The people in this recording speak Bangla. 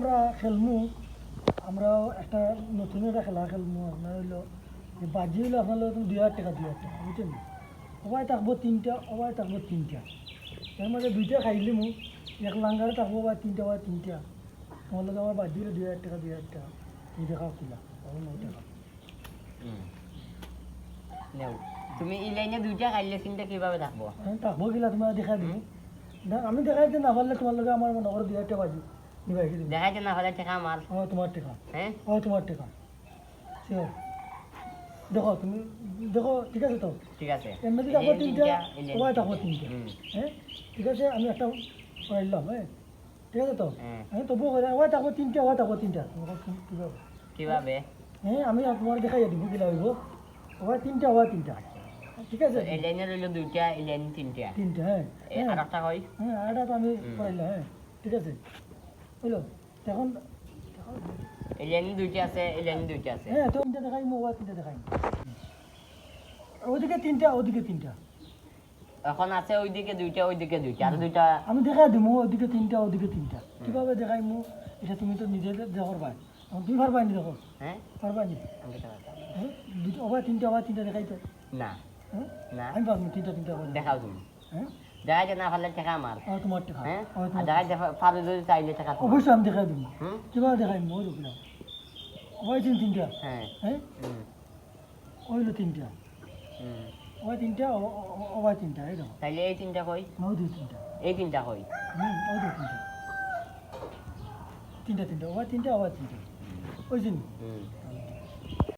আমরা খেলমু আমরাও একটা নতুন একটা খেলা খেলমু আপনার হইলো যে বাজি হইলো আপনার হলো 2000 টাকা বুঝছেন সবাই থাকবো তিনটা সবাই থাকবো তিনটা এর মধ্যে দুইটা খাইলিমু এক লাঙ্গারে থাকবো বা তিনটা তোমার লোক আমার বাজি হইলো 2000 টাকা দুইটা খাও কিলা 9 টাকা নেও তুমি এই লাইনে দুইটা খাইলে চিন্তা কিভাবে থাকবো থাকবো কিলা তোমার দেখা দিবো না আমি দেখাইতে না পারলে তোমার লোক আমার মনে করো 2000 টাকা বাজি নিবাইকে দিবো দেখাইতে না হলে টাকা আমার তোমার টাকা হ্যাঁ তোমার টাকা শিওর দেখো তুমি দেখো ঠিক আছে তো ঠিক আছে এর মধ্যে থাকবো তিনটা সবাই থাকবো তিনটা হ্যাঁ ঠিক আছে আমি একটা পড়াইলাম হ্যাঁ ঠিক আছে তো হ্যাঁ তবুও সবাই থাকবো তিনটা তোমার কীভাবে কিভাবে হ্যাঁ আমি তোমার দেখাই দিব কিলা হইব সবাই তিনটা ঠিক আছে এই লাইনে রইল দুইটা এই লাইন তিনটা তিনটা হ্যাঁ আর একটা কই হ্যাঁ আরেকটা তো আমি পড়াইলাম হ্যাঁ ঠিক আছে বুঝলো এখন এই লাইনে দুইটা আছে এই লাইনে দুইটা আছে হ্যাঁ তো তিনটা দেখাই মোবাইল তিনটা দেখাই ওদিকে তিনটা এখন আছে ওইদিকে দুইটা আর দুইটা আমি দেখাই দিব ওদিকে তিনটা কিভাবে দেখাই মু এটা তুমি তো নিজে দেখর ভাই তুমি পারবা নি দেখো হ্যাঁ পারবা নি আমি দেখতে পারতাম। হ্যাঁ দুটো তিনটা দেখাই তো না হ্যাঁ না আমি পারবো তিনটা দেখাও তুমি হ্যাঁ দেখাইতে না পারলে টাকা আমার তোমার টাকা হ্যাঁ আর দেখাইতে পারলে যদি চাইলে টাকা তোমার। অবশ্যই আমি দেখাই দিব হুম কিভাবে দেখাই মই রুকিলাম ওই তিনটা হ্যাঁ হ্যাঁ হুম ওইলো তিনটা হুম ওই তিনটা এই দেখো তাইলে এই তিনটা কই ওই দুই তিনটা এই তিনটা কই ওই দুই তিনটা ওই তিনটা ওই তিনটা ওই চিনি হুম